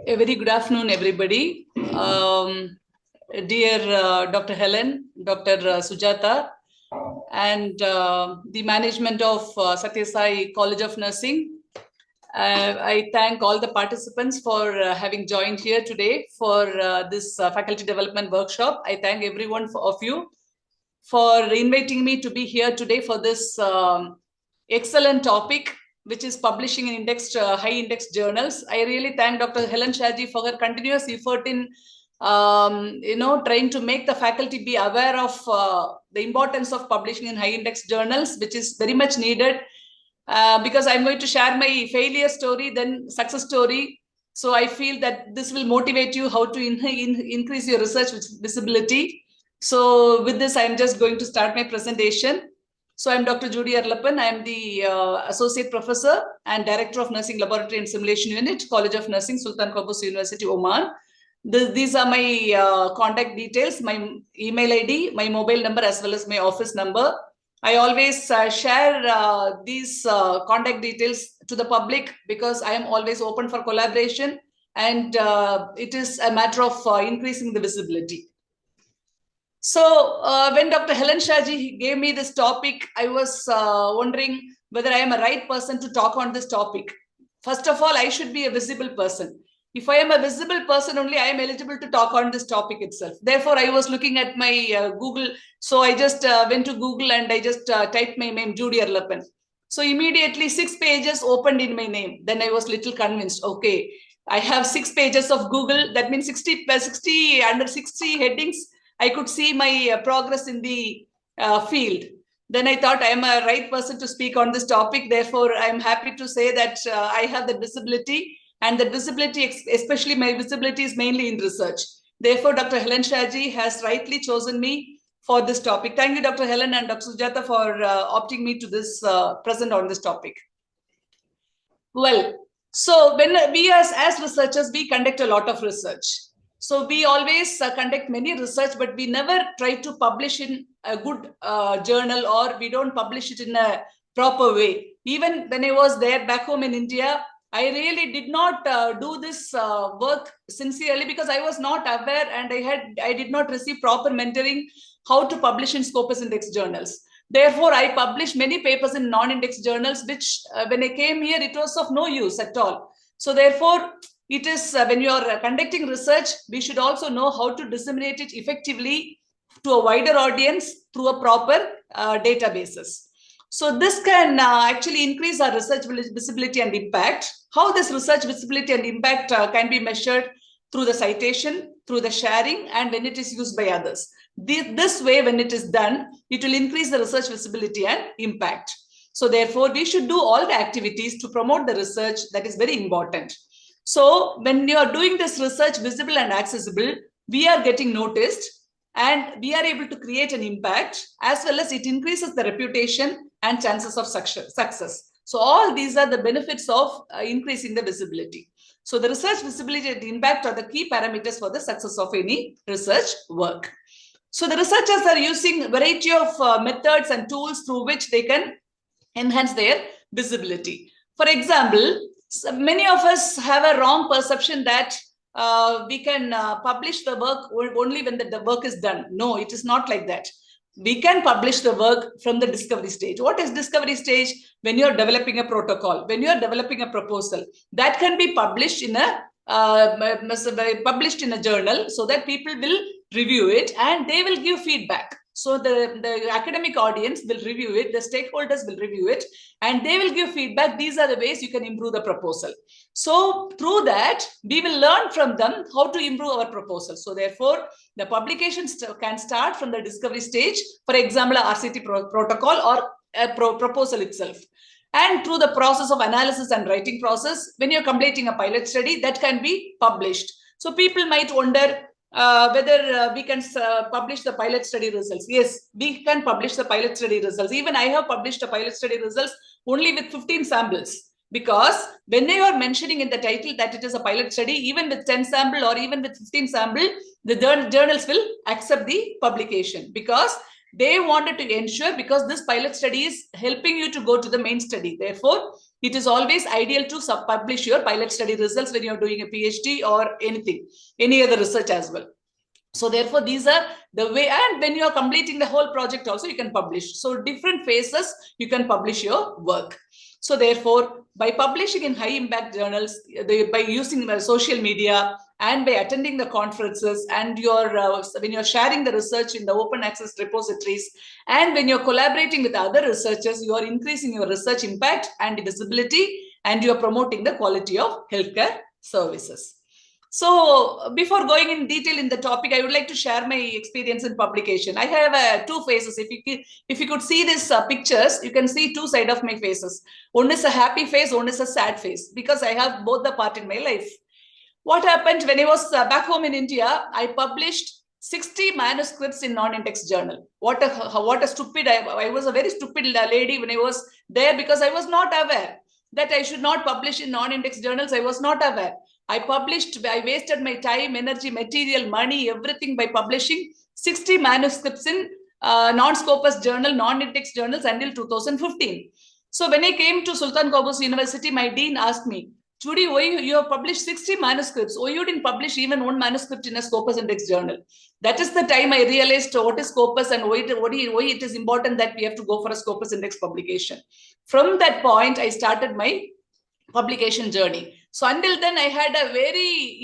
A very good afternoon, everybody. Dear Dr. Helen, Dr. Sujata, and the management of Sathya Sai College of Nursing. I thank all the participants for having joined here today for this faculty development workshop. I thank everyone of you for inviting me to be here today for this excellent topic, which is publishing in high index journals. I really thank Dr. Helen Shaji for her continuous effort in trying to make the faculty be aware of the importance of publishing in high index journals, which is very much needed. Because I'm going to share my failure story, then success story. So I feel that this will motivate you how to increase your research visibility. So with this, I'm just going to start my presentation. So I'm Dr. Judie. I'm the Associate Professor and Director of Nursing Laboratory and Simulation Unit, College of Nursing, Sultan Qaboos University, Oman. These are my contact details, my email ID, my mobile number, as well as my office number. I always share these contact details to the public because I am always open for collaboration, and it is a matter of increasing the visibility. So when Dr. Helen Shaji gave me this topic, I was wondering whether I am a right person to talk on this topic. First of all, I should be a visible person. If I am a visible person only, I am eligible to talk on this topic itself. Therefore, I was looking at my Google. So I just went to Google and I just typed my name, Judie. So immediately 6 pages opened in my name. Then I was little convinced, okay, I have 6 pages of Google. That means 60 under 60 headings. I could see my progress in the field. Then I thought I am a right person to speak on this topic. Therefore, I'm happy to say that I have the visibility. And the visibility, especially my visibility, is mainly in research. Therefore, Dr. Helen Shaji has rightly chosen me for this topic. Thank you, Dr. Helen and Dr. Sujata, for opting me to this present on this topic. Well, so when we as researchers, we conduct a lot of research. So we always conduct many research, but we never try to publish in a good journal, or we don't publish it in a proper way. Even when I was there back home in India, I really did not do this work sincerely because I was not aware, and I did not receive proper mentoring how to publish in Scopus Index journals. Therefore, I published many papers in non-index journals, which when I came here, it was of no use at all. So therefore, it is when you are conducting research, we should also know how to disseminate it effectively to a wider audience through a proper databases. So this can actually increase our research visibility and impact. How this research visibility and impact can be measured through the citation, through the sharing, and when it is used by others. This way, when it is done, it will increase the research visibility and impact. So therefore, we should do all the activities to promote the research. That is very important. So when you are doing this research visible and accessible, we are getting noticed and we are able to create an impact, as well as it increases the reputation and chances of success. So all these are the benefits of increasing the visibility. So the research visibility and impact are the key parameters for the success of any research work. So the researchers are using a variety of methods and tools through which they can enhance their visibility. For example, many of us have a wrong perception that we can publish the work only when the work is done. No, it is not like that. We can publish the work from the discovery stage. What is discovery stage? When you're developing a protocol, when you're developing a proposal, that can be published in a journal so that people will review it and they will give feedback. So the academic audience will review it, the stakeholders will review it, and they will give feedback. These are the ways you can improve the proposal. So through that, we will learn from them how to improve our proposal. So therefore, the publications can start from the discovery stage, for example, a RCT protocol or a proposal itself. And through the process of analysis and writing process, when you're completing a pilot study, that can be published. So people might wonder, whether we can publish the pilot study results. Yes, we can publish the pilot study results. Even I have published the pilot study results only with 15 samples. Because when they are mentioning in the title that it is a pilot study, even with 10 sample or even with 15 sample, the journals will accept the publication. Because They wanted to ensure, because this pilot study is helping you to go to the main study. Therefore, it is always ideal to publish your pilot study results when you're doing a PhD or anything, any other research as well. So therefore, these are the way, and when you are completing the whole project also, you can publish. So different phases, you can publish your work. So therefore, by publishing in high impact journals, by using social media and by attending the conferences, and when you're sharing the research in the open access repositories, and when you're collaborating with other researchers, you are increasing your research impact and visibility, and you're promoting the quality of healthcare services. So before going in detail in the topic, I would like to share my experience in publication. I have two faces. If you could see these pictures, you can see two sides of my faces. One is a happy face, one is a sad face, because I have both the part in my life. What happened when I was back home in India, I published 60 manuscripts in non-index journal. What a stupid, I was a very stupid lady when I was there, because I was not aware that I should not publish in non-index journals. I was not aware. I wasted my time, energy, material, money, everything by publishing 60 manuscripts in non-Scopus journal, non-index journals until 2015. So when I came to Sultan Qaboos University, my dean asked me, Judie, why you have published 60 manuscripts? Why you didn't publish even one manuscript in a Scopus index journal? That is the time I realized what is Scopus and why it is important that we have to go for a Scopus index publication. From that point, I started my publication journey. So until then, I had a very,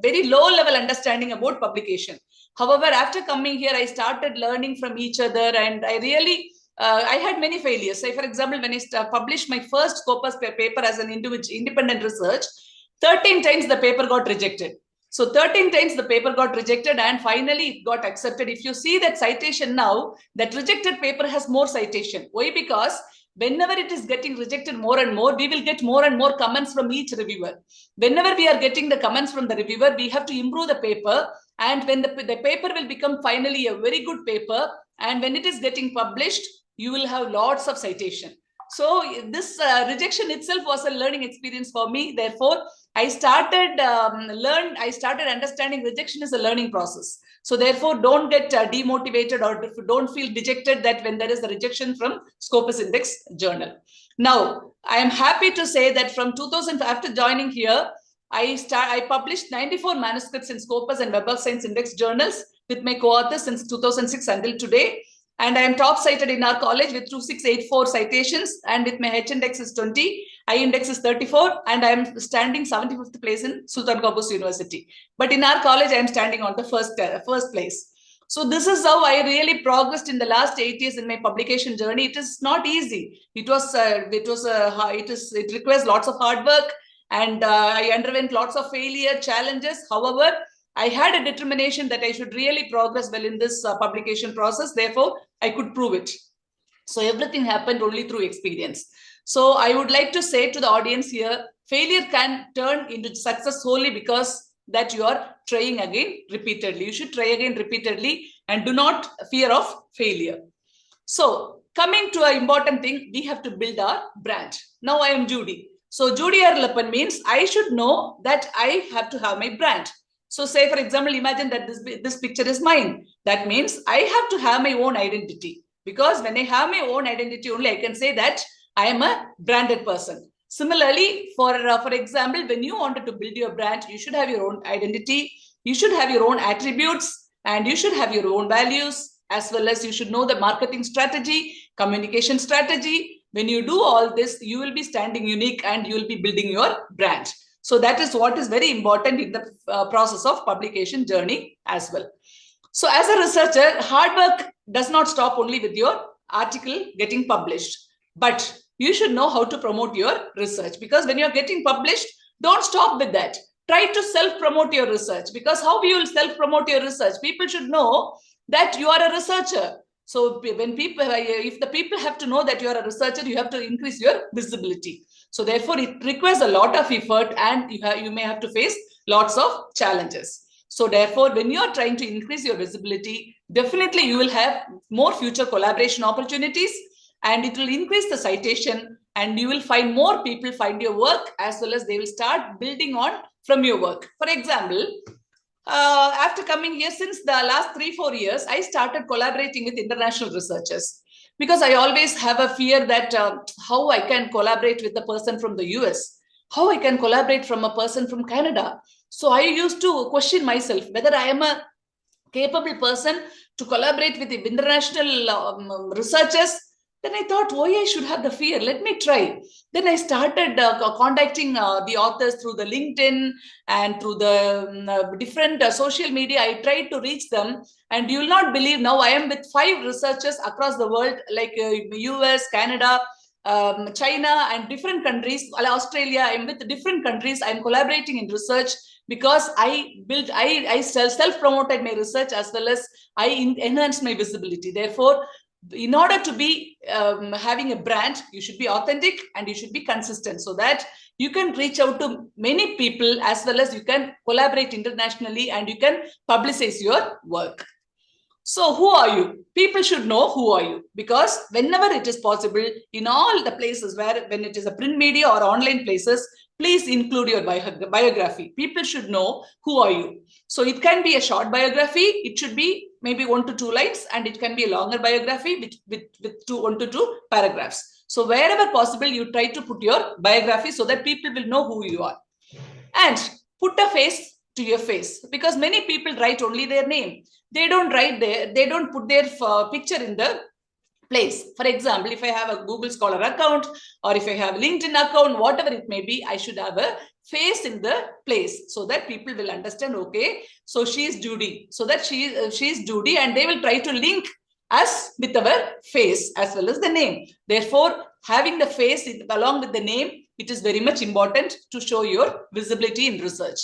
very low level understanding about publication. However, after coming here, I started learning from each other, and I really, I had many failures. Say, for example, when I published my first Scopus paper as an independent research, 13 times the paper got rejected. So 13 times the paper got rejected, and finally it got accepted. If you see that citation now, that rejected paper has more citation. Why? Because whenever it is getting rejected more and more, we will get more and more comments from each reviewer. Whenever we are getting the comments from the reviewer, we have to improve the paper. And when the paper will become finally a very good paper, and when it is getting published, you will have lots of citation. So this rejection itself was a learning experience for me. Therefore, I started understanding rejection is a learning process. So therefore, don't get demotivated or don't feel dejected that when there is a rejection from Scopus Index journal. Now, I am happy to say that from 2000, after joining here, I published 94 manuscripts in Scopus and Web of Science Index journals with my co-authors since 2006 until today. And I am top cited in our college with 2684 citations, and with my H index is 20, I index is 34, and I am standing 75th place in Sultan Qaboos University. But in our college, I am standing on the first place. So this is how I really progressed in the last 8 years in my publication journey. It is not easy. It requires lots of hard work, and I underwent lots of failure, challenges. However, I had a determination that I should really progress well in this publication process. Therefore, I could prove it. So everything happened only through experience. So I would like to say to the audience here, failure can turn into success solely because that you are trying again repeatedly. You should try again repeatedly and do not fear of failure. So coming to an important thing, we have to build our brand. Now I am Judie. So Judie Arlapan means I should know that I have to have my brand. So say, for example, imagine that this picture is mine. That means I have to have my own identity, because when I have my own identity only, I can say that I am a branded person. Similarly, for example, when you wanted to build your brand, you should have your own identity, you should have your own attributes, and you should have your own values, as well as you should know the marketing strategy, communication strategy. When you do all this, you will be standing unique and you will be building your brand. So that is what is very important in the process of publication journey as well. So as a researcher, hard work does not stop only with your article getting published, but you should know how to promote your research, because when you're getting published, don't stop with that. Try to self-promote your research, because how you will self-promote your research? People should know that you are a researcher. So when if the people have to know that you are a researcher, you have to increase your visibility. So therefore, it requires a lot of effort, and you may have to face lots of challenges. So therefore, when you are trying to increase your visibility, definitely you will have more future collaboration opportunities, and it will increase the citation, and you will find more people find your work, as well as they will start building on from your work. For example, after coming here, since the last 3-4 years, I started collaborating with international researchers because I always have a fear that how I can collaborate with a person from the US, how I can collaborate from a person from Canada. So I used to question myself whether I am a capable person to collaborate with the international researchers. Then I thought, why I should have the fear? Let me try. Then I started contacting the authors through the LinkedIn and through the different social media. I tried to reach them, and you will not believe, now I am with 5 researchers across the world, like US, Canada, China, and different countries, Australia. I'm with different countries. I'm collaborating in research because I self-promoted my research, as well as I enhanced my visibility. Therefore, in order to be having a brand, you should be authentic and you should be consistent, so that you can reach out to many people, as well as you can collaborate internationally and you can publicize your work. So who are you? People should know who are you, because whenever it is possible, in all the places where, when it is a print media or online places, please include your biography. People should know who are you. So it can be a short biography. It should be maybe 1 to 2 lines, and it can be a longer biography with 1 to 2 paragraphs. So wherever possible, you try to put your biography so that people will know who you are. And put a face to your face, because many people write only their name. They don't put their picture in the place. For example, if I have a Google Scholar account, or if I have a LinkedIn account, whatever it may be, I should have a face in the place, so that people will understand, okay, so she is Judie, so that she is Judie, and they will try to link us with our face as well as the name. Therefore, having the face along with the name, it is very much important to show your visibility in research.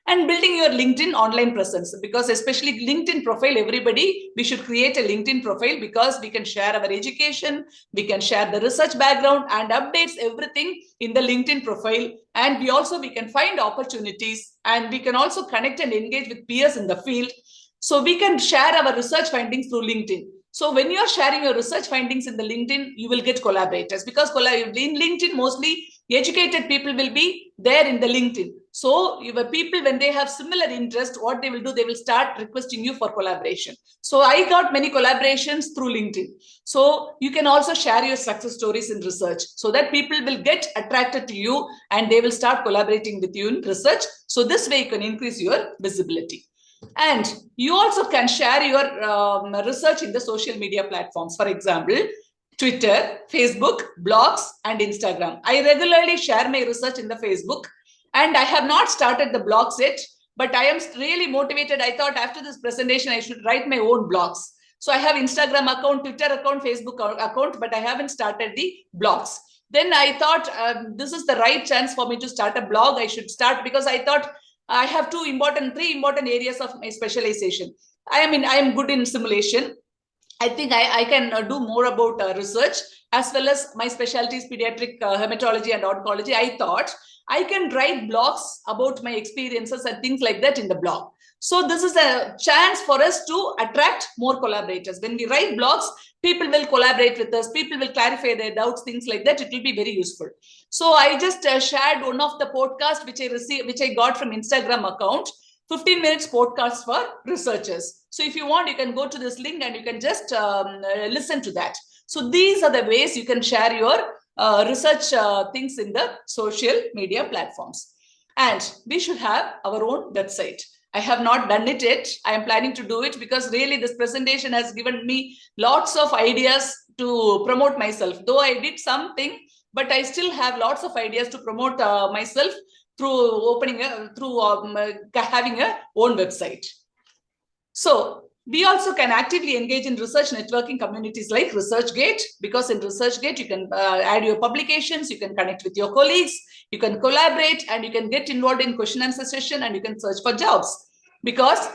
And building your LinkedIn online presence, because especially LinkedIn profile, everybody, we should create a LinkedIn profile, because we can share our education, we can share the research background and updates, everything in the LinkedIn profile. And we can find opportunities, and we can also connect and engage with peers in the field. So we can share our research findings through LinkedIn. So when you are sharing your research findings in the LinkedIn, you will get collaborators, because in LinkedIn, mostly educated people will be there in the LinkedIn. So your people, when they have similar interest, what they will do, they will start requesting you for collaboration. So I got many collaborations through LinkedIn. So you can also share your success stories in research, so that people will get attracted to you and they will start collaborating with you in research. So this way you can increase your visibility. And you also can share your research in the social media platforms. For example, Twitter, Facebook, blogs, and Instagram. I regularly share my research in the Facebook, and I have not started the blogs yet, but I am really motivated. I thought after this presentation, I should write my own blogs. So I have Instagram account, Twitter account, Facebook account, but I haven't started the blogs. Then I thought this is the right chance for me to start a blog. I should start, because I thought I have three important areas of my specialization. I am good in simulation. I think I can do more about research, as well as my specialty is pediatric hematology and oncology. I thought I can write blogs about my experiences and things like that in the blog. So this is a chance for us to attract more collaborators. When we write blogs, people will collaborate with us. People will clarify their doubts, things like that. It will be very useful. So I just shared one of the podcasts which I got from Instagram account. 15 minutes podcast for researchers. So if you want, you can go to this link and you can just listen to that. So these are the ways you can share your research things in the social media platforms. And we should have our own website. I have not done it yet. I am planning to do it, because really this presentation has given me lots of ideas to promote myself. Though I did something, but I still have lots of ideas to promote myself through having a own website. So we also can actively engage in research networking communities like ResearchGate, because in ResearchGate, you can add your publications, you can connect with your colleagues, you can collaborate, and you can get involved in question and answer session, and you can search for jobs, because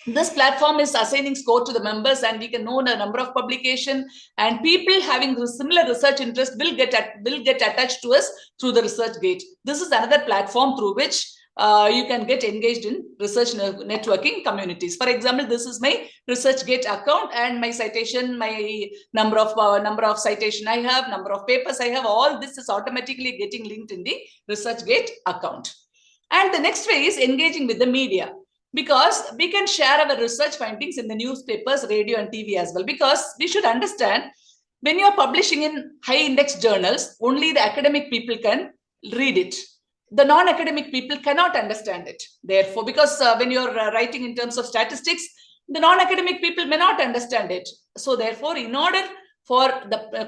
this platform is assigning score to the members, and we can know the number of publication, and people having similar research interest will get attached to us through the ResearchGate. This is another platform through which you can get engaged in research networking communities. For example, this is my ResearchGate account, and my citation, my number of citation I have, number of papers I have, all this is automatically getting linked in the ResearchGate account. And the next way is engaging with the media. because we can share our research findings in the newspapers, radio and TV as well. Because we should understand, when you are publishing in high index journals, only the academic people can read it. The non-academic people cannot understand it. Therefore, because when you're writing in terms of statistics, the non-academic people may not understand it. So therefore, in order for the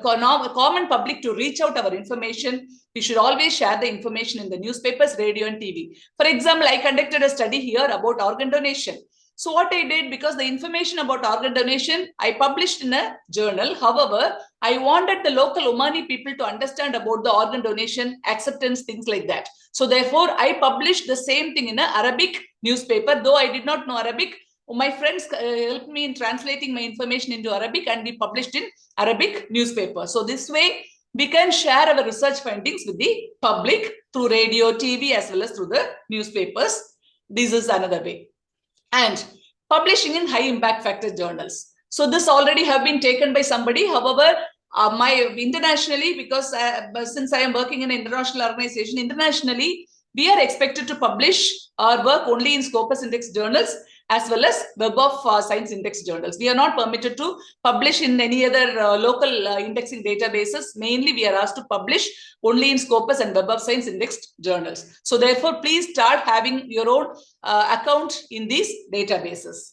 common public to reach out our information, we should always share the information in the newspapers, radio and TV. For example, I conducted a study here about organ donation. So what I did, because the information about organ donation, I published in a journal. However, I wanted the local Omani people to understand about the organ donation, acceptance, things like that. So therefore, I published the same thing in an Arabic newspaper. Though I did not know Arabic, my friends helped me in translating my information into Arabic, and we published in Arabic newspaper. So this way, we can share our research findings with the public through radio, TV, as well as through the newspapers. This is another way. And publishing in high impact factor journals. So this already have been taken by somebody. However, internationally, because since I am working in an international organization, internationally, we are expected to publish our work only in Scopus Index journals as well as Web of Science Index journals. We are not permitted to publish in any other local indexing databases. Mainly, we are asked to publish only in Scopus and Web of Science indexed journals. So therefore, please start having your own account in these databases.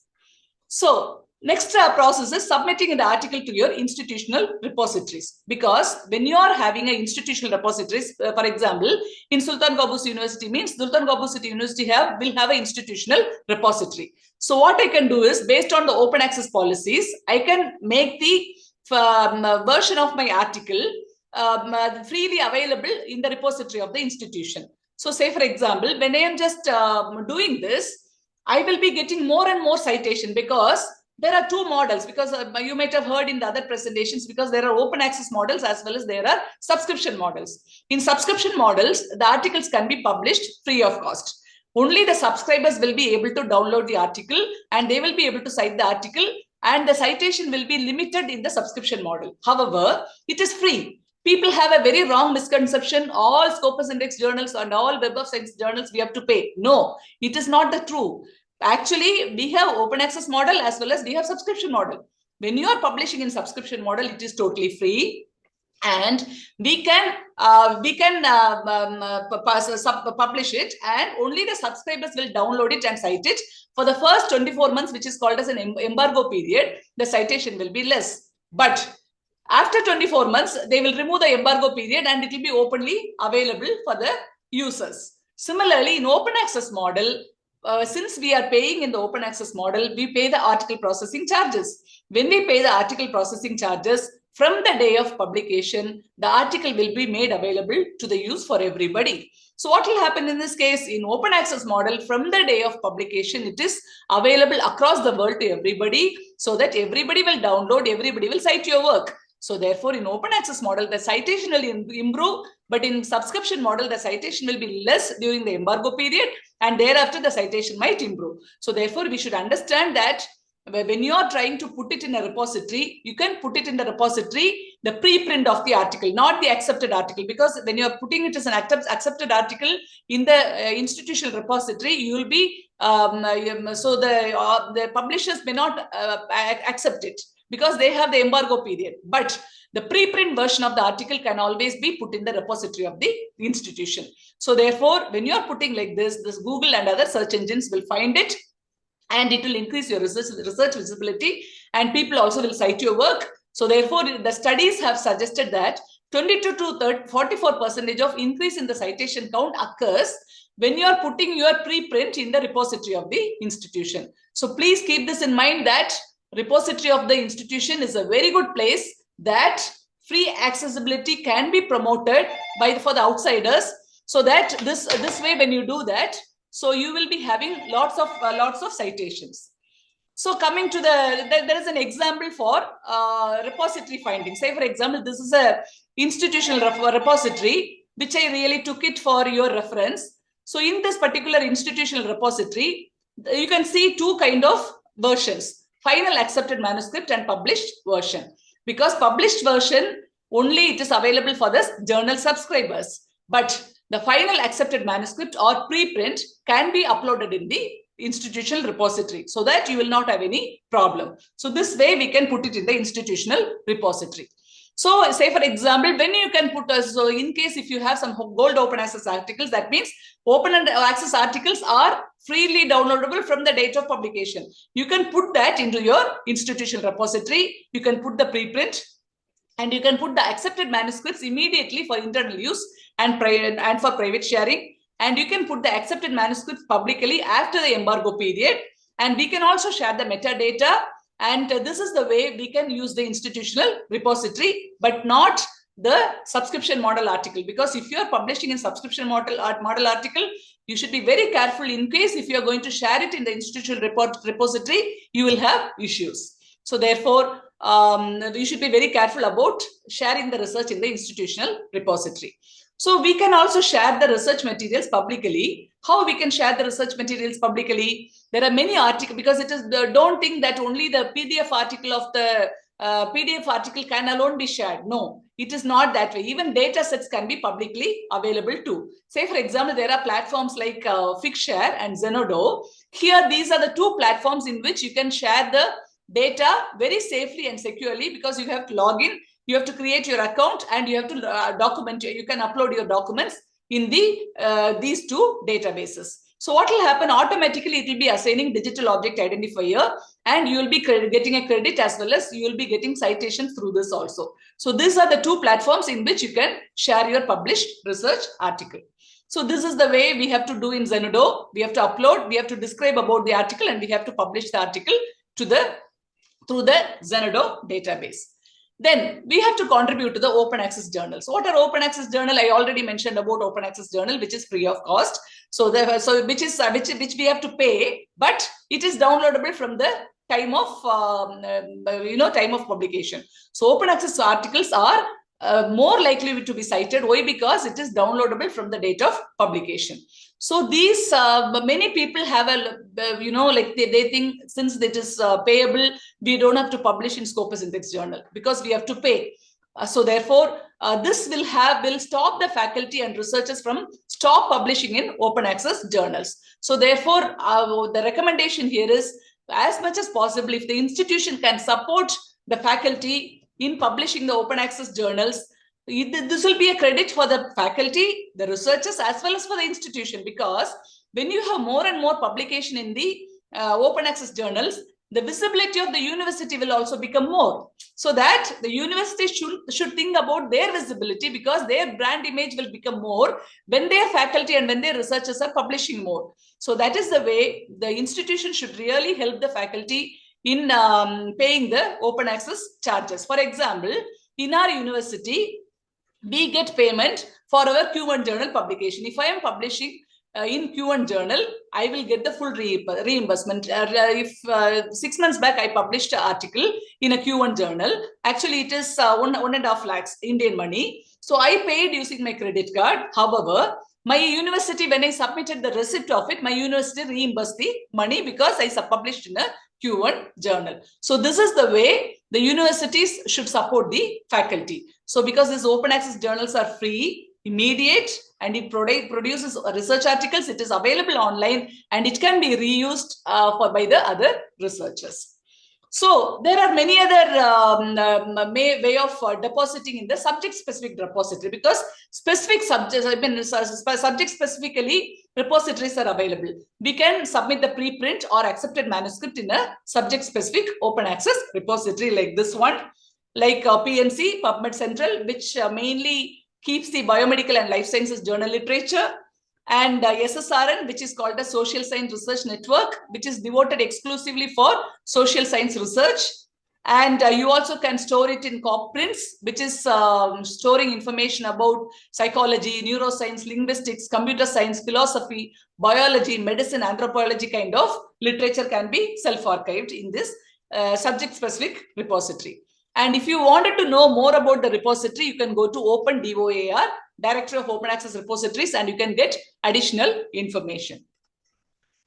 So next process is submitting an article to your institutional repositories. Because when you are having an institutional repositories, for example, in Sultan Qaboos University, means Sultan Qaboos University will have an institutional repository. So what I can do is, based on the open access policies, I can make the version of my article freely available in the repository of the institution. So say, for example, when I am just doing this, I will be getting more and more citation, because there are two models, because you might have heard in the other presentations, because there are open access models as well as there are subscription models. In subscription models, the articles can be published free of cost. Only the subscribers will be able to download the article, and they will be able to cite the article, and the citation will be limited in the subscription model. However, it is free. People have a very wrong misconception. All Scopus Index journals and all Web of Science journals we have to pay. No, it is not the true. Actually, we have open access model as well as we have subscription model. When you are publishing in subscription model, it is totally free, and we can publish it, and only the subscribers will download it and cite it. For the first 24 months, which is called as an embargo period, the citation will be less. But after 24 months, they will remove the embargo period, and it will be openly available for the users. Similarly, in open access model, since we are paying in the open access model, we pay the article processing charges. When we pay the article processing charges, from the day of publication, the article will be made available to the use for everybody. So what will happen in this case? In open access model, from the day of publication, it is available across the world to everybody, so that everybody will download, everybody will cite your work. So therefore, in open access model, the citation will improve, but in subscription model, the citation will be less during the embargo period, and thereafter the citation might improve. So therefore, we should understand that when you are trying to put it in a repository, you can put it in the repository, the preprint of the article, not the accepted article. Because when you are putting it as an accepted article in the institutional repository, you will be, so the publishers may not accept it, because they have the embargo period. But the preprint version of the article can always be put in the repository of the institution. So therefore, when you are putting like this Google and other search engines will find it, and it will increase your research visibility, and people also will cite your work. So therefore, the studies have suggested that 22 to 44% of increase in the citation count occurs when you are putting your preprint in the repository of the institution. So please keep this in mind, that repository of the institution is a very good place that free accessibility can be promoted for the outsiders, so that this way, when you do that, so you will be having lots of citations. So coming to there is an example for repository findings. Say, for example, this is a institutional repository, which I really took it for your reference. So in this particular institutional repository, you can see two kind of versions: final accepted manuscript and published version. Because published version, only it is available for the journal subscribers. But the final accepted manuscript or preprint can be uploaded in the institutional repository so that you will not have any problem. So this way we can put it in the institutional repository. So say for example, when you can put, so in case if you have some gold open access articles, that means open access articles are freely downloadable from the date of publication. You can put that into your institutional repository. You can put the preprint and you can put the accepted manuscripts immediately for internal use and for private sharing. And you can put the accepted manuscripts publicly after the embargo period. And we can also share the metadata. And this is the way we can use the institutional repository, but not the subscription model article. Because if you are publishing in subscription model article, you should be very careful in case if you are going to share it in the institutional repository, you will have issues. So therefore, you should be very careful about sharing the research in the institutional repository. So we can also share the research materials publicly. How we can share the research materials publicly? There are many articles, because it is, don't think that only the PDF article of the PDF article can alone be shared. No, it is not that way. Even data sets can be publicly available too. Say for example, there are platforms like Figshare and Zenodo. Here, these are the two platforms in which you can share the data very safely and securely, because you have to log in. You have to create your account and you have to document. You can upload your documents in the these two databases. So what will happen? Automatically, it will be assigning digital object identifier, and you will be getting a credit as well as you will be getting citations through this also. So these are the two platforms in which you can share your published research article. So this is the way we have to do in Zenodo. We have to upload, we have to describe about the article, and we have to publish the article to through the Zenodo database. Then we have to contribute to the open access journals. What are open access journal? I already mentioned about open access journal, which is free of cost. So which we have to pay, but it is downloadable from the time of time of publication. So open access articles are more likely to be cited. Why? Because it is downloadable from the date of publication. So these many people have a they think since it is payable, we don't have to publish in Scopus Index Journal because we have to pay. So therefore, this will stop the faculty and researchers from stop publishing in open access journals. So therefore, the recommendation here is, as much as possible, if the institution can support the faculty in publishing the open access journals, this will be a credit for the faculty, the researchers, as well as for the institution, because when you have more and more publication in the open access journals, the visibility of the university will also become more. So that the university should think about their visibility, because their brand image will become more when their faculty and when their researchers are publishing more. So that is the way the institution should really help the faculty in paying the open access charges. For example, in our university, we get payment for our Q1 journal publication. If I am publishing in Q1 journal, I will get the full reimbursement. If 6 months back I published an article in a Q1 journal, actually it is 1.5 lakhs Indian money. So I paid using my credit card. However, my university, when I submitted the receipt of it, my university reimbursed the money because I published in a Q1 journal. So this is the way the universities should support the faculty. So because these open access journals are free, immediate, and it produces research articles, it is available online and it can be reused by the other researchers. So there are many other way of depositing in the subject-specific repository, because specific subjects, subject-specifically repositories are available. We can submit the preprint or accepted manuscript in a subject-specific open access repository like this one, like PNC, PubMed Central, which mainly keeps the biomedical and life sciences journal literature, and SSRN, which is called the Social Science Research Network, which is devoted exclusively for social science research. And you also can store it in CogPrints, which is storing information about psychology, neuroscience, linguistics, computer science, philosophy, biology, medicine, anthropology kind of literature can be self-archived in this subject-specific repository. And if you wanted to know more about the repository, you can go to OpenDOAR, Directory of Open Access Repositories, and you can get additional information.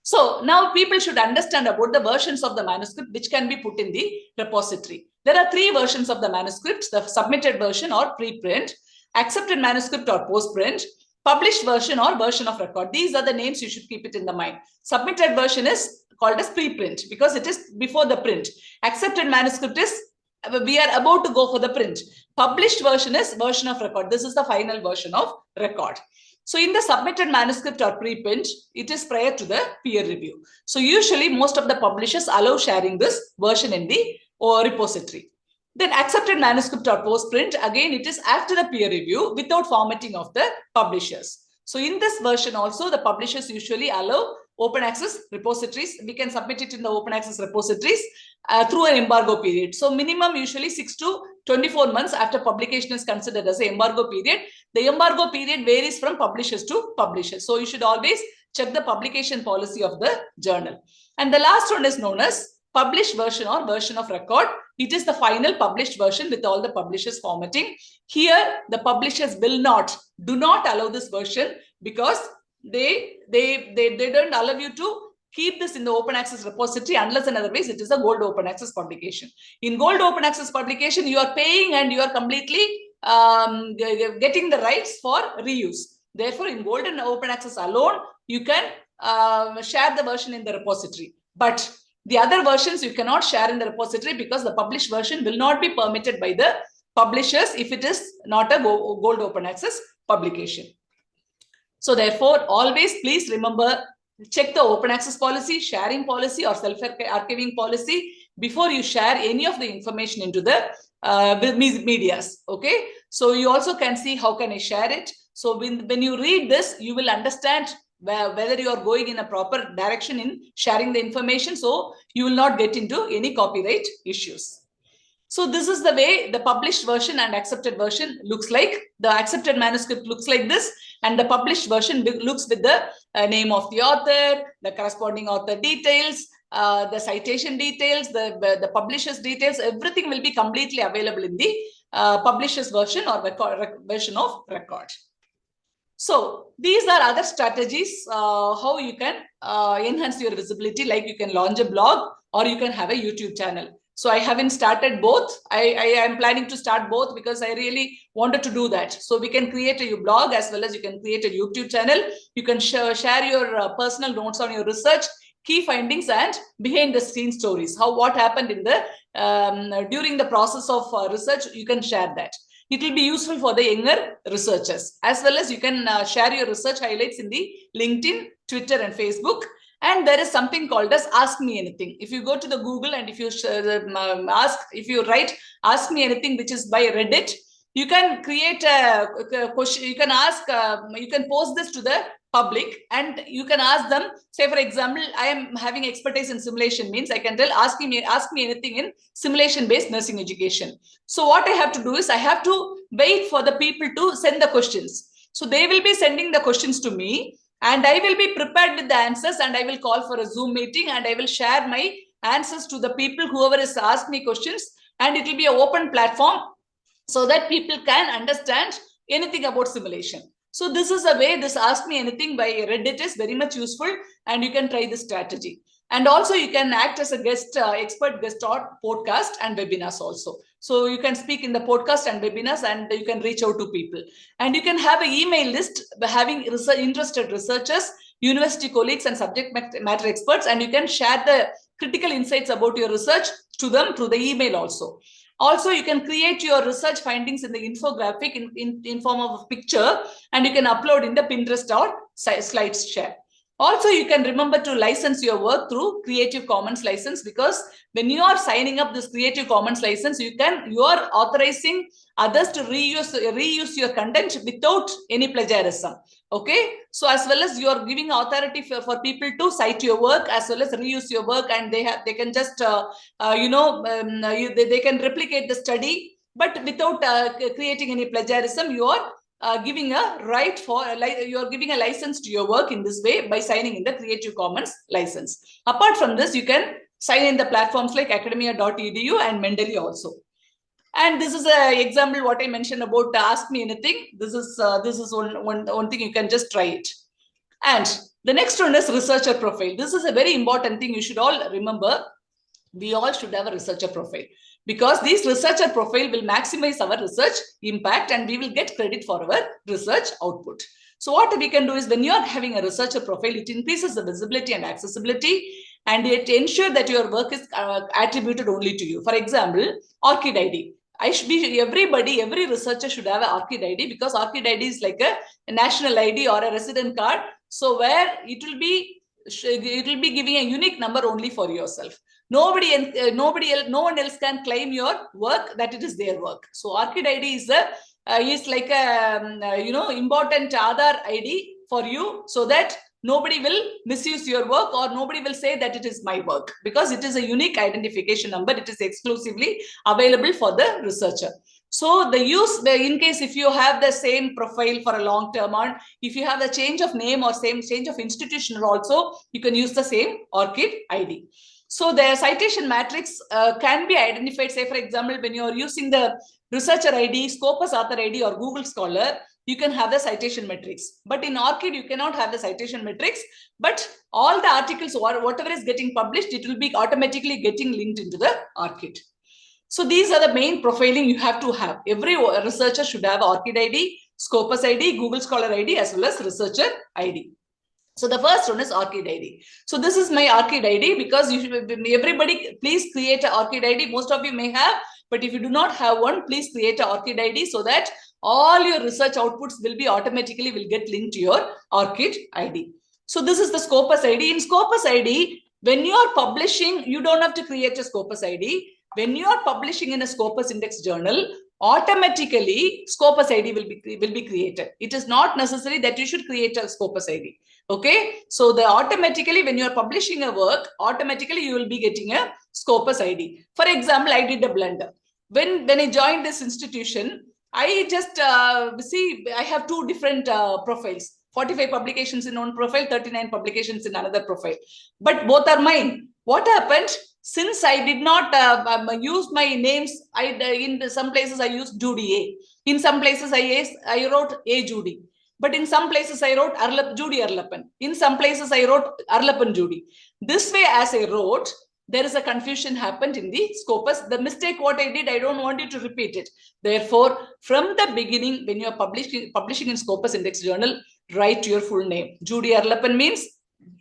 So now people should understand about the versions of the manuscript which can be put in the repository. There are 3 versions of the manuscripts: the submitted version or preprint, accepted manuscript or postprint, Published version or version of record. These are the names you should keep it in the mind. Submitted version is called as preprint because it is before the print. Accepted manuscript is we are about to go for the print. Published version is version of record. This is the final version of record. So in the submitted manuscript or preprint, it is prior to the peer review. So usually most of the publishers allow sharing this version in the repository. Then accepted manuscript or postprint, again, it is after the peer review without formatting of the publishers. So in this version also, the publishers usually allow open access repositories. We can submit it in the open access repositories through an embargo period. So minimum usually 6 to 24 months after publication is considered as an embargo period. The embargo period varies from publishers to publishers. So you should always check the publication policy of the journal. And the last one is known as published version or version of record. It is the final published version with all the publishers formatting. Here, the publishers do not allow this version because they don't allow you to keep this in the open access repository unless and otherwise it is a gold open access publication. In gold open access publication, you are paying and you are completely getting the rights for reuse. Therefore, in gold and open access alone, you can share the version in the repository. But the other versions you cannot share in the repository because the published version will not be permitted by the publishers if it is not a gold open access publication. So therefore, always please remember, check the open access policy, sharing policy or self-archiving policy before you share any of the information into the medias. Okay. So you also can see how can I share it. So when you read this, you will understand whether you are going in a proper direction in sharing the information. So you will not get into any copyright issues. So this is the way the published version and accepted version looks like. The accepted manuscript looks like this, and the published version looks with the name of the author, the corresponding author details, the citation details, the publisher's details. Everything will be completely available in the publisher's version or version of record. So these are other strategies how you can enhance your visibility, like you can launch a blog or you can have a YouTube channel. So I haven't started both. I am planning to start both because I really wanted to do that. So we can create a blog as well as you can create a YouTube channel. You can share your personal notes on your research, key findings and behind the scene stories. What happened in the during the process of research, you can share that. It will be useful for the younger researchers, as well as you can share your research highlights in the LinkedIn, Twitter, and Facebook. And there is something called as Ask Me Anything. If you go to the Google and if you write Ask Me Anything, which is by Reddit, you can create a question. You can ask, you can post this to the public and you can ask them, say for example, I am having expertise in simulation, means I can tell ask me anything in simulation based nursing education. So what I have to do is I have to wait for the people to send the questions. So they will be sending the questions to me and I will be prepared with the answers and I will call for a Zoom meeting and I will share my answers to the people, whoever has asked me questions, and it will be an open platform so that people can understand anything about simulation. So this is a way, this Ask Me Anything by Reddit is very much useful and you can try this strategy. And also you can act as a guest, expert guest on podcast and webinars also. So you can speak in the podcast and webinars and you can reach out to people. And you can have an email list having interested researchers, university colleagues and subject matter experts, and you can share the critical insights about your research to them through the email also. Also, you can create your research findings in the infographic in form of a picture and you can upload in the Pinterest or slides share. Also, you can remember to license your work through Creative Commons license, because when you are signing up this Creative Commons license, you are authorizing others to reuse your content without any plagiarism. Okay, so as well as you are giving authority for people to cite your work as well as reuse your work, and they can just they can replicate the study, but without creating any plagiarism. You are giving a right for you are giving a license to your work in this way by signing in the Creative Commons license. Apart from this, you can sign in the platforms like academia.edu and Mendeley also. And this is an example what I mentioned about Ask Me Anything. This is one thing, you can just try it. And the next one is researcher profile. This is a very important thing you should all remember. We all should have a researcher profile, because this researcher profile will maximize our research impact and we will get credit for our research output. So what we can do is, when you are having a researcher profile, it increases the visibility and accessibility, and it ensures that your work is attributed only to you. For example, ORCID ID. Every researcher should have an ORCID ID, because ORCID ID is like a national ID or a resident card. So where it will be giving a unique number only for yourself. No one else can claim your work that it is their work. So ORCID ID is like a important Aadhaar ID for you, so that nobody will misuse your work, or nobody will say that it is my work, because it is a unique identification number. It is exclusively available for the researcher. So in case if you have the same profile for a long term, or if you have a change of name or change of institution also, you can use the same ORCID ID. So the citation matrix can be identified. Say, for example, when you are using the researcher ID, Scopus author ID, or Google Scholar, you can have the citation matrix. But in ORCID, you cannot have the citation matrix. But all the articles or whatever is getting published, it will be automatically getting linked into the ORCID. So these are the main profiling you have to have. Every researcher should have ORCID ID, Scopus ID, Google Scholar ID, as well as researcher ID. So the first one is ORCID ID. So this is my ORCID ID, because everybody please create an ORCID ID. Most of you may have, but if you do not have one, please create an ORCID ID, so that all your research outputs will get linked to your ORCID ID. So this is the Scopus ID. In Scopus ID, when you are publishing, you don't have to create a Scopus ID. When you are publishing in a Scopus Index journal, automatically Scopus ID will be created. It is not necessary that you should create a Scopus ID. Okay, so automatically when you are publishing a work, automatically you will be getting a Scopus ID. For example, I did a blunder. When I joined this institution, I just I have two different profiles. 45 publications in one profile, 39 publications in another profile. But both are mine. What happened? Since I did not use my names, in some places I used Judie A. In some places I wrote A Judie. But in some places I wrote Judie Arlapan. In some places I wrote Arlapan Judie. This way, as I wrote, there is a confusion happened in the Scopus. The mistake what I did, I don't want you to repeat it. Therefore, from the beginning, when you are publishing in Scopus Index Journal, write your full name. Judie Arlapan means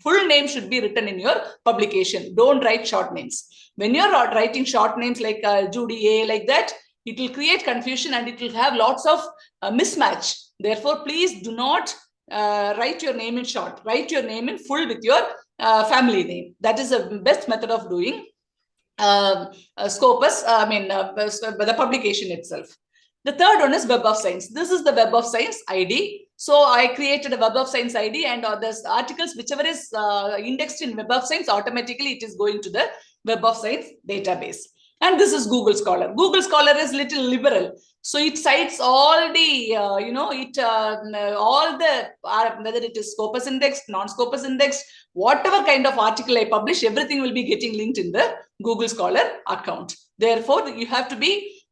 full name should be written in your publication. Don't write short names. When you're writing short names like Judie A, like that, it will create confusion and it will have lots of mismatch. Therefore, please do not write your name in short. Write your name in full with your family name. That is the best method of doing Scopus, the publication itself. The third one is Web of Science. This is the Web of Science ID. So I created a Web of Science ID, and the articles, whichever is indexed in Web of Science, automatically it is going to the Web of Science database. And this is Google Scholar. Google Scholar is little liberal. So it cites all the, whether it is Scopus Index, non-Scopus Index, whatever kind of article I publish, everything will be getting linked in the Google Scholar account. Therefore, you have to be,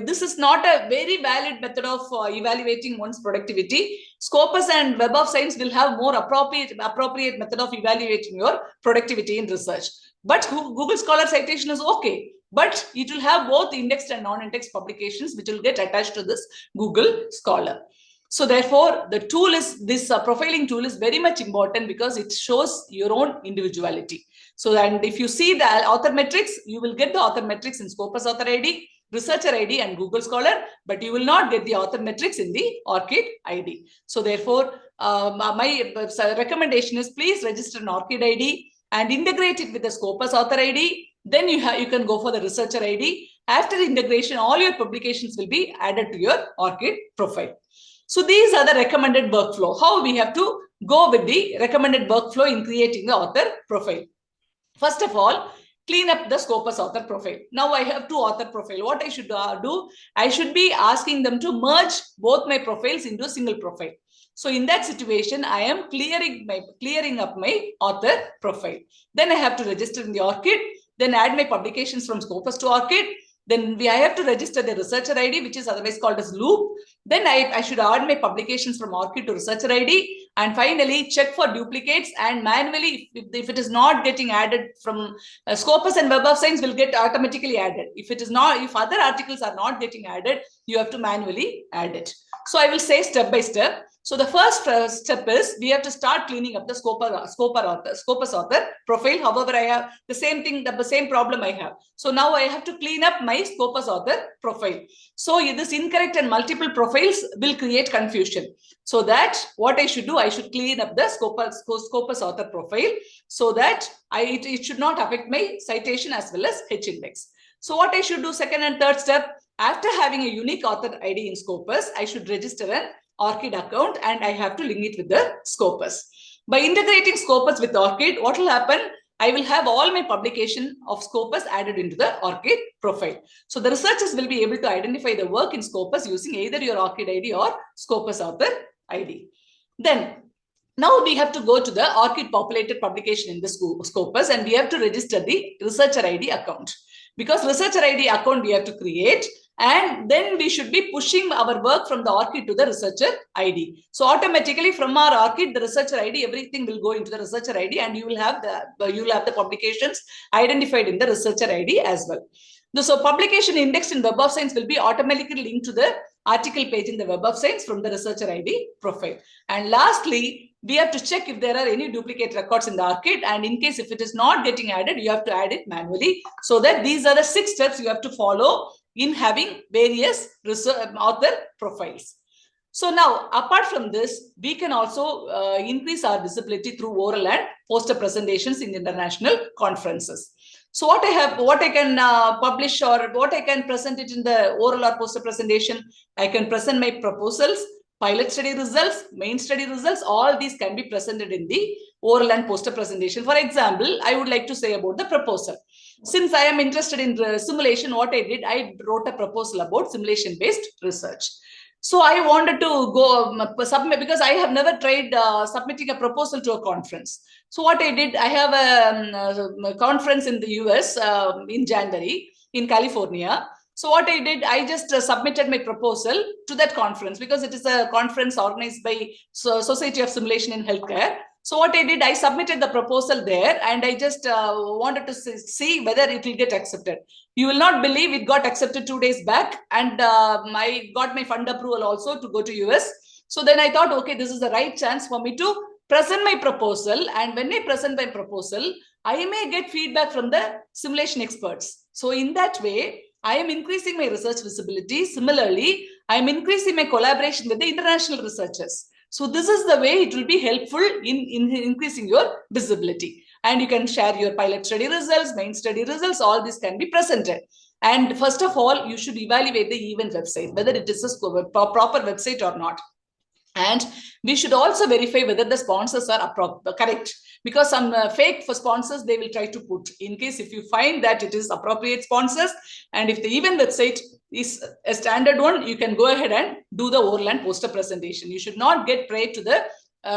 this is not a very valid method of evaluating one's productivity. Scopus and Web of Science will have more appropriate method of evaluating your productivity in research. But Google Scholar citation is okay. But it will have both indexed and non-indexed publications, which will get attached to this Google Scholar. So therefore, the tool is, this profiling tool is very much important, because it shows your own individuality. So, and if you see the author metrics, you will get the author metrics in Scopus Author ID, Researcher ID, and Google Scholar, but you will not get the author metrics in the ORCID ID. So therefore, my recommendation is, please register an ORCID ID and integrate it with the Scopus Author ID. Then you can go for the Researcher ID. After integration, all your publications will be added to your ORCID profile. So these are the recommended workflow. How we have to go with the recommended workflow in creating the author profile. First of all, clean up the Scopus author profile. Now I have two author profile. What I should do? I should be asking them to merge both my profiles into a single profile. So in that situation, I am clearing up my author profile. Then I have to register in the ORCID. Then add my publications from Scopus to ORCID. Then I have to register the Researcher ID, which is otherwise called as loop. Then I should add my publications from ORCID to Researcher ID. And finally, check for duplicates, and manually, if it is not getting added from Scopus and Web of Science, will get automatically added. If it is not, if other articles are not getting added, you have to manually add it. So I will say step by step. So the first step is we have to start cleaning up the Scopus author profile. However, I have the same thing, the same problem I have. So now I have to clean up my Scopus author profile. So this incorrect and multiple profiles will create confusion. So that what I should do, I should clean up the Scopus author profile so that it should not affect my citation as well as H index. So what I should do, second and third step, after having a unique author ID in Scopus, I should register an ORCID account and I have to link it with the Scopus. By integrating Scopus with ORCID, what will happen? I will have all my publication of Scopus added into the ORCID profile. So the researchers will be able to identify the work in Scopus using either your ORCID ID or Scopus author ID. Then, now we have to go to the ORCID populated publication in the Scopus and we have to register the researcher ID account. Because researcher ID account we have to create, and then we should be pushing our work from the ORCID to the researcher ID. So automatically from our ORCID, the researcher ID, everything will go into the researcher ID, and you will have the publications identified in the researcher ID as well. So publication indexed in Web of Science will be automatically linked to the article page in the Web of Science from the researcher ID profile. And lastly, we have to check if there are any duplicate records in the ORCID, and in case if it is not getting added, you have to add it manually. So that these are the 6 steps you have to follow in having various author profiles. So now, apart from this, we can also increase our visibility through oral and poster presentations in international conferences. So what I can publish or what I can present it in the oral or poster presentation, I can present my proposals, pilot study results, main study results, all these can be presented in the oral and poster presentation. For example, I would like to say about the proposal. Since I am interested in simulation, what I did, I wrote a proposal about simulation-based research. So I wanted to go submit, because I have never tried submitting a proposal to a conference. So what I did, I have a conference in the US in January in California. So what I did, I just submitted my proposal to that conference, because it is a conference organized by Society of Simulation in Healthcare. So what I did, I submitted the proposal there, and I just wanted to see whether it will get accepted. You will not believe it got accepted 2 days back, and I got my fund approval also to go to US. So then I thought, okay, this is the right chance for me to present my proposal. And when I present my proposal, I may get feedback from the simulation experts. So in that way, I am increasing my research visibility. Similarly, I am increasing my collaboration with the international researchers. So this is the way it will be helpful in increasing your visibility. And you can share your pilot study results, main study results, all this can be presented. And first of all, you should evaluate the event website, whether it is a proper website or not. And we should also verify whether the sponsors are correct, because some fake for sponsors they will try to put. In case if you find that it is appropriate sponsors, and if the event website is a standard one, you can go ahead and do the oral and poster presentation. You should not get prey to the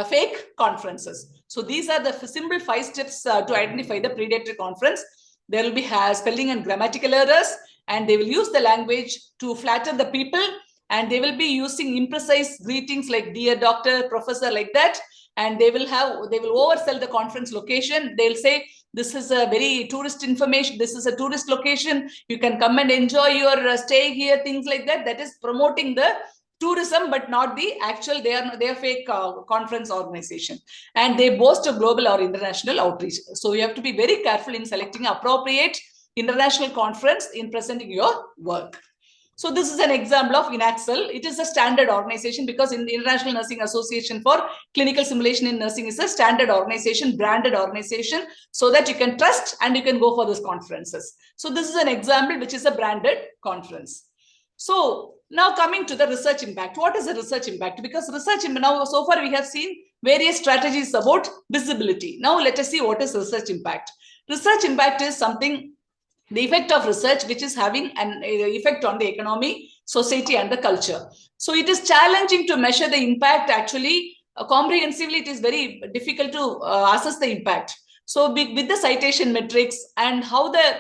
fake conferences. So these are the simple 5 steps to identify the predatory conference. There will be spelling and grammatical errors, and they will use the language to flatter the people. And they will be using imprecise greetings like dear doctor, professor, like that. And they will oversell the conference location. They'll say, this is a very tourist information. This is a tourist location. You can come and enjoy your stay here, things like that. That is promoting the tourism, but not the actual, they are fake conference organization. And they boast a global or international outreach. So you have to be very careful in selecting appropriate international conference in presenting your work. So this is an example of INACSL. It is a standard organization, because in the International Nursing Association for Clinical Simulation in Nursing is a standard organization, branded organization, so that you can trust and you can go for these conferences. So this is an example which is a branded conference. So now coming to the research impact. What is the research impact? Because research, now so far we have seen various strategies about visibility. Now let us see what is research impact. Research impact is something, the effect of research which is having an effect on the economy, society and the culture. So it is challenging to measure the impact actually comprehensively. It is very difficult to assess the impact. So with the citation metrics and how the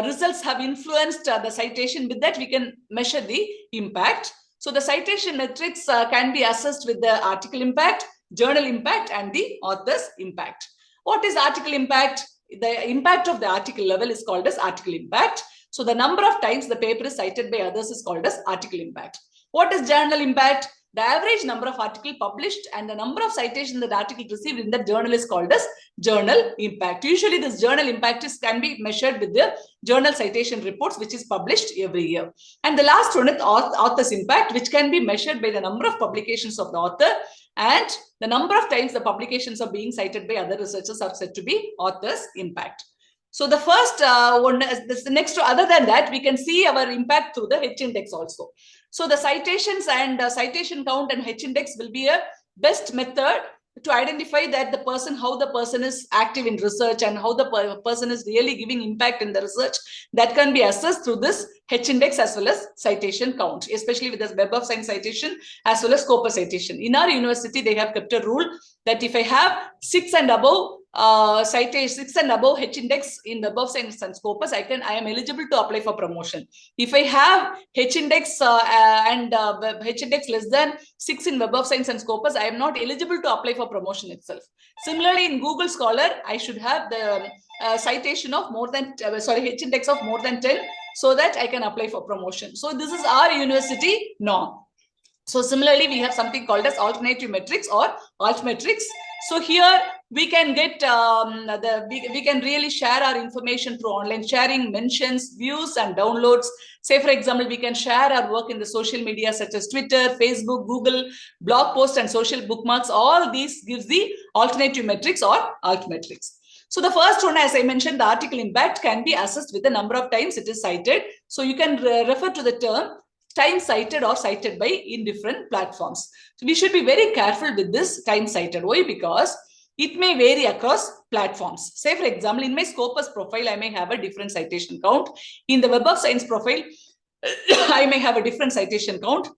results have influenced the citation, with that we can measure the impact. So the citation metrics can be assessed with the article impact, journal impact and the author's impact. What is article impact? The impact of the article level is called as article impact. So the number of times the paper is cited by others is called as article impact. What is journal impact? the average number of articles published and the number of citations that article received in the journal is called as journal impact. Usually this journal impact can be measured with the journal citation reports, which is published every year. And the last one is author's impact, which can be measured by the number of publications of the author and the number of times the publications are being cited by other researchers are said to be author's impact. So the first one, the next, other than that, we can see our impact through the H index also. So the citations and citation count and H index will be a best method to identify that the person, how the person is active in research and how the person is really giving impact in the research. That can be assessed through this H index as well as citation count, especially with the Web of Science citation as well as Scopus citation. In our university, they have kept a rule that if I have 6 and above citation, 6 and above H index in Web of Science and Scopus, I am eligible to apply for promotion. If I have H index and H index less than 6 in Web of Science and Scopus, I am not eligible to apply for promotion itself. Similarly, in Google Scholar, I should have the citation of more than H index of more than 10 so that I can apply for promotion. So this is our university norm. So similarly, we have something called as alternative metrics or altmetrics. So here we can get we can really share our information through online sharing, mentions, views, and downloads. Say, for example, we can share our work in the social media such as Twitter, Facebook, Google, blog posts, and social bookmarks. All these gives the alternative metrics or altmetrics. So the first one, as I mentioned, the article impact can be assessed with the number of times it is cited. So you can refer to the term time cited or cited by in different platforms. So we should be very careful with this time cited. Why? Because it may vary across platforms. Say, for example, in my Scopus profile, I may have a different citation count. In the Web of Science profile, I may have a different citation count.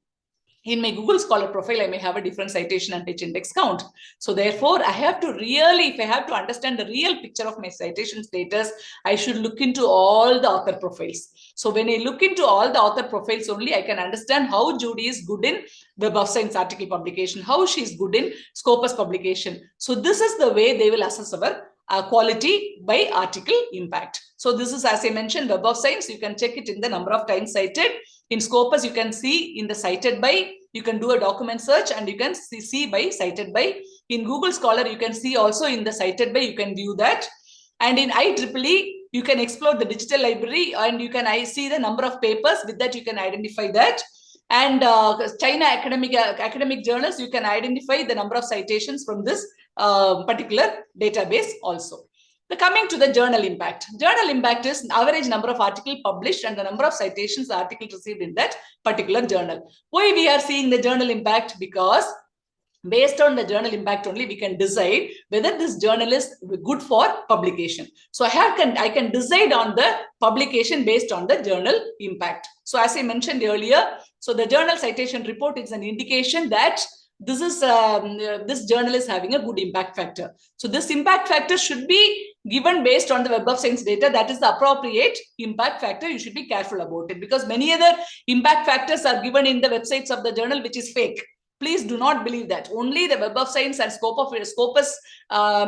In my Google Scholar profile, I may have a different citation and H index count. So therefore, I have to really, if I have to understand the real picture of my citation status, I should look into all the author profiles. So when I look into all the author profiles only, I can understand how Judie is good in Web of Science article publication, how she is good in Scopus publication. So this is the way they will assess our quality by article impact. So this is, as I mentioned, Web of Science, you can check it in the number of times cited. In Scopus, you can see in the cited by, you can do a document search and you can see by, cited by. In Google Scholar, you can see also in the cited by, you can view that. And in IEEE, you can explore the digital library and you can see the number of papers. With that, you can identify that. And China academic journals, you can identify the number of citations from this particular database also. Coming to the journal impact. Journal impact is average number of articles published and the number of citations the article received in that particular journal. Why we are seeing the journal impact? Because based on the journal impact only, we can decide whether this journal is good for publication. So I can decide on the publication based on the journal impact. So as I mentioned earlier, so the journal citation report is an indication that this journal is having a good impact factor. So this impact factor should be given based on the Web of Science data. That is the appropriate impact factor. You should be careful about it because many other impact factors are given in the websites of the journal, which is fake. Please do not believe that. Only the Web of Science and Scopus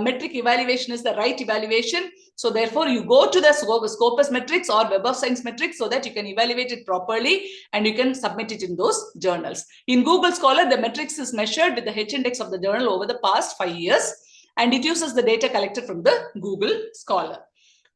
metric evaluation is the right evaluation. So therefore, you go to the Scopus metrics or Web of Science metrics so that you can evaluate it properly and you can submit it in those journals. In Google Scholar, the metrics is measured with the H index of the journal over the past 5 years and it uses the data collected from the Google Scholar.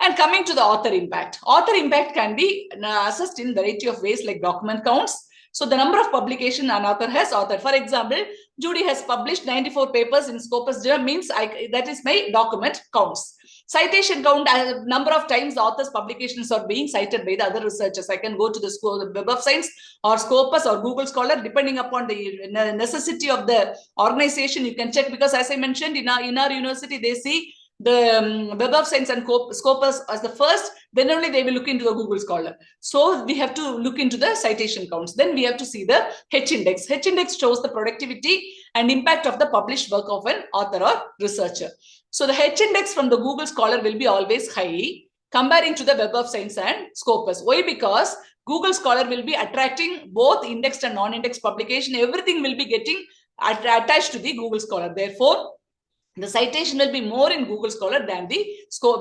And coming to the author impact. Author impact can be assessed in a variety of ways like document counts. So the number of publication an author has authored. For example, Judie has published 94 papers in Scopus journal, means that is my document counts. Citation count, number of times the author's publications are being cited by the other researchers. I can go to the Web of Science or Scopus or Google Scholar, depending upon the necessity of the organization. You can check because as I mentioned, in our university, they see the Web of Science and Scopus as the first, then only they will look into the Google Scholar. So we have to look into the citation counts. Then we have to see the H index. H index shows the productivity and impact of the published work of an author or researcher. So the H index from the Google Scholar will be always high comparing to the Web of Science and Scopus. Why? Because Google Scholar will be attracting both indexed and non-indexed publication. Everything will be getting attached to the Google Scholar. Therefore, the citation will be more in Google Scholar than the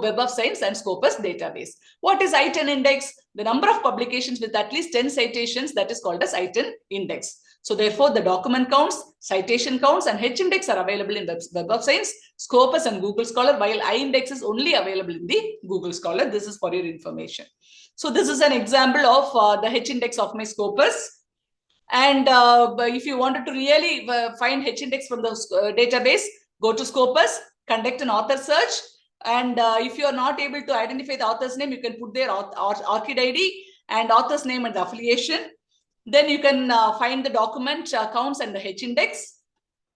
Web of Science and Scopus database. What is I10 index? The number of publications with at least 10 citations, that is called as I10 index. So therefore, the document counts, citation counts, and H-index are available in Web of Science, Scopus, and Google Scholar, while I-index is only available in the Google Scholar. This is for your information. So this is an example of the H-index of my Scopus. And if you wanted to really find H-index from the database, go to Scopus, conduct an author search. And if you are not able to identify the author's name, you can put their ORCID ID and author's name and the affiliation. Then you can find the document counts and the H-index.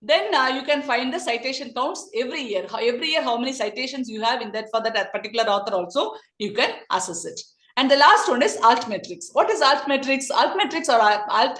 Then you can find the citation counts every year. Every year, how many citations you have in that for that particular author also, you can assess it. And the last one is altmetrics. What is altmetrics? Altmetrics or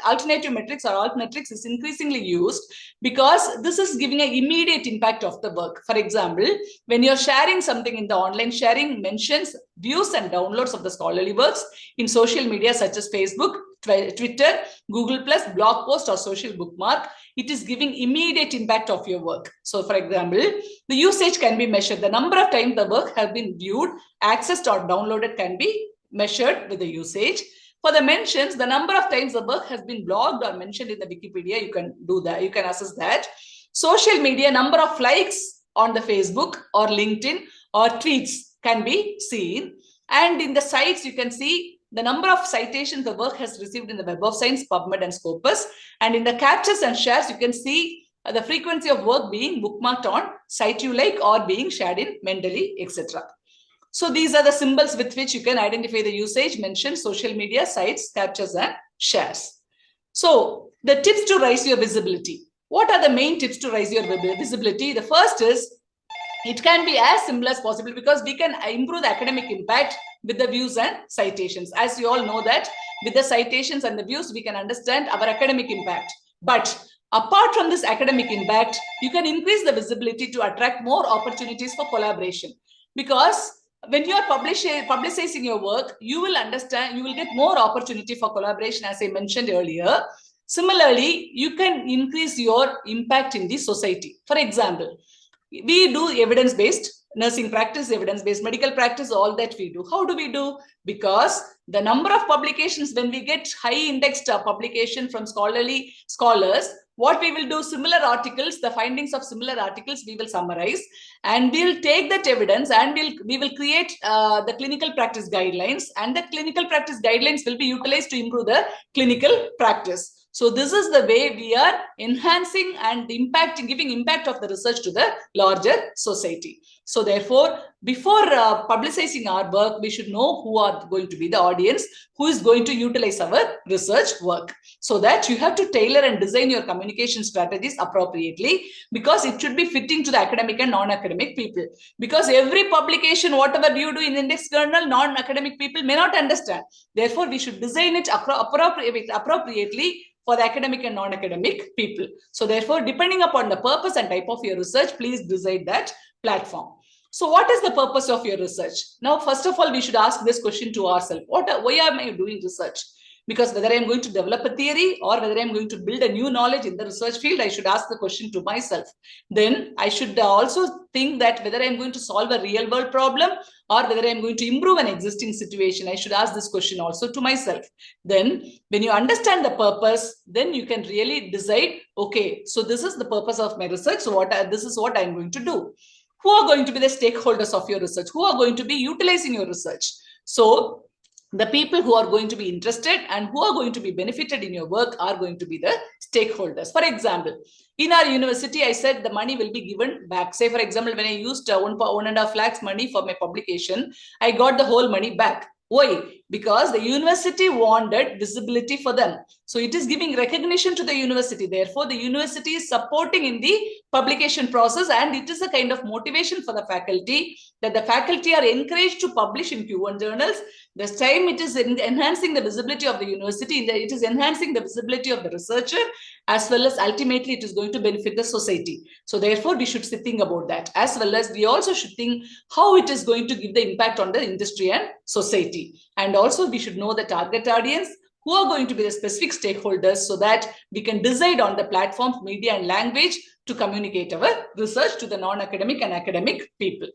alternative metrics or altmetrics is increasingly used because this is giving an immediate impact of the work. For example, when you're sharing something in the online, sharing mentions, views, and downloads of the scholarly works in social media such as Facebook, Twitter, Google+, blog post, or social bookmark, it is giving immediate impact of your work. So for example, the usage can be measured. The number of times the work has been viewed, accessed, or downloaded can be measured with the usage. For the mentions, the number of times the work has been blogged or mentioned in the Wikipedia, you can do that. You can assess that. Social media, number of likes on the Facebook or LinkedIn or tweets can be seen. And in the sites, you can see the number of citations the work has received in the Web of Science, PubMed, and Scopus. And in the captures and shares, you can see the frequency of work being bookmarked on Site You Like or being shared in Mendeley, etc. So these are the symbols with which you can identify the usage, mentioned, social media, sites, captures, and shares. So the tips to raise your visibility. What are the main tips to raise your visibility? The first is, it can be as simple as possible because we can improve the academic impact with the views and citations. As you all know that with the citations and the views, we can understand our academic impact. But apart from this academic impact, you can increase the visibility to attract more opportunities for collaboration. Because when you are publicizing your work, you will understand, you will get more opportunity for collaboration, as I mentioned earlier. Similarly, you can increase your impact in the society. For example, we do evidence-based nursing practice, evidence-based medical practice, all that we do. How do we do? Because the number of publications, when we get high indexed publication from scholars, what we will do, similar articles, the findings of similar articles, we will summarize and we'll take that evidence and we will create the clinical practice guidelines, and the clinical practice guidelines will be utilized to improve the clinical practice. So this is the way we are enhancing and giving impact of the research to the larger society. So therefore, before publicizing our work, we should know who are going to be the audience, who is going to utilize our research work. So that you have to tailor and design your communication strategies appropriately, because it should be fitting to the academic and non-academic people. Because every publication, whatever you do in index journal, non-academic people may not understand. Therefore, we should design it appropriately for the academic and non-academic people. So therefore, depending upon the purpose and type of your research, please decide that platform. So what is the purpose of your research? Now, first of all, we should ask this question to ourselves. Why am I doing research? Because whether I'm going to develop a theory or whether I'm going to build a new knowledge in the research field, I should ask the question to myself. Then I should also think that whether I'm going to solve a real world problem or whether I'm going to improve an existing situation, I should ask this question also to myself. Then when you understand the purpose, then you can really decide, okay, so this is the purpose of my research. So this is what I'm going to do. Who are going to be the stakeholders of your research? Who are going to be utilizing your research? So the people who are going to be interested and who are going to be benefited in your work are going to be the stakeholders. For example, in our university, I said the money will be given back. Say, for example, when I used 1.5 lakhs money for my publication, I got the whole money back. Why? Because the university wanted visibility for them. So it is giving recognition to the university. Therefore, the university is supporting in the publication process, and it is a kind of motivation for the faculty, that the faculty are encouraged to publish in Q1 journals. This time it is enhancing the visibility of the university, it is enhancing the visibility of the researcher, as well as ultimately it is going to benefit the society. So therefore, we should think about that, as well as we also should think how it is going to give the impact on the industry and society. And also we should know the target audience, who are going to be the specific stakeholders, so that we can decide on the platforms, media, and language to communicate our research to the non-academic and academic people.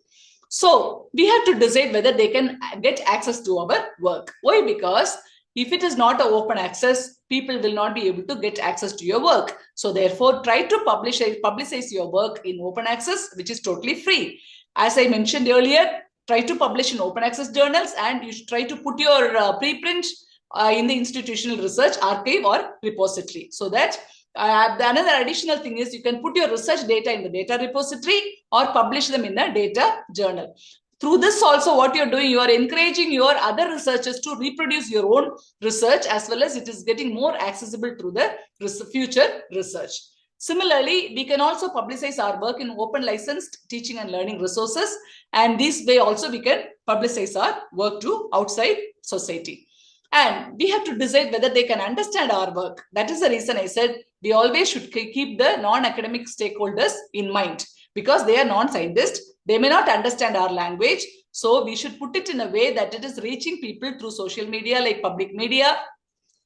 So we have to decide whether they can get access to our work. Why? Because If it is not an open access, people will not be able to get access to your work. So therefore, try to publicize your work in open access, which is totally free. As I mentioned earlier, try to publish in open access journals, and you should try to put your preprint in the institutional research archive or repository, so that another additional thing is you can put your research data in the data repository or publish them in a data journal. Through this also, what you're doing, you are encouraging your other researchers to reproduce your own research, as well as it is getting more accessible through the future research. Similarly, we can also publicize our work in open licensed teaching and learning resources, and this way also we can publicize our work to outside society. And we have to decide whether they can understand our work. That is the reason I said we always should keep the non-academic stakeholders in mind, because they are non-scientists. They may not understand our language. So we should put it in a way that it is reaching people through social media, like public media,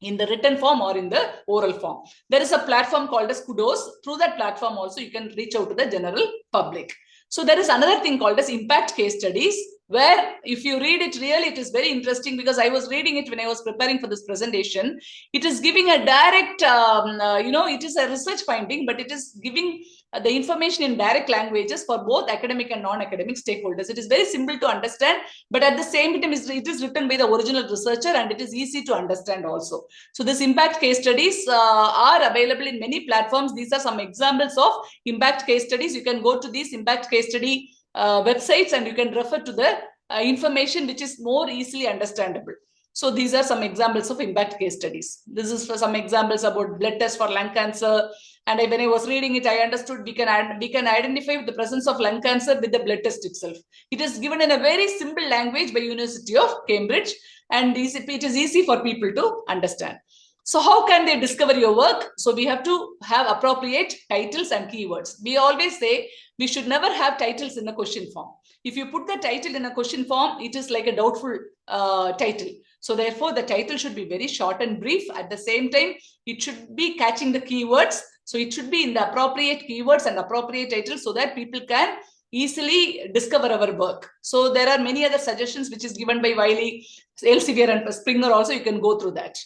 in the written form or in the oral form. There is a platform called as Qaboos. Through that platform also, you can reach out to the general public. So there is another thing called as impact case studies, where if you read it, really it is very interesting, because I was reading it when I was preparing for this presentation. It is giving a direct, it is a research finding, but it is giving the information in direct languages for both academic and non-academic stakeholders. It is very simple to understand, but at the same time, it is written by the original researcher, and it is easy to understand also. So this impact case studies are available in many platforms. These are some examples of impact case studies. You can go to these impact case study websites, and you can refer to the information which is more easily understandable. So these are some examples of impact case studies. This is for some examples about blood tests for lung cancer. And when I was reading it, I understood we can identify the presence of lung cancer with the blood test itself. It is given in a very simple language by University of Cambridge, and it is easy for people to understand. So how can they discover your work? So we have to have appropriate titles and keywords. We always say we should never have titles in a question form. If you put the title in a question form, it is like a doubtful title. So therefore, the title should be very short and brief. At the same time, it should be catching the keywords. So it should be in the appropriate keywords and appropriate titles, so that people can easily discover our work. So there are many other suggestions which is given by Wiley, Elsevier and Springer also. You can go through that.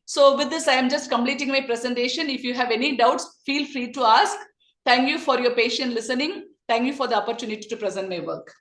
So with this, I am just completing my presentation. If you have any doubts, feel free to ask. Thank you for your patient listening. Thank you for the opportunity to present my work.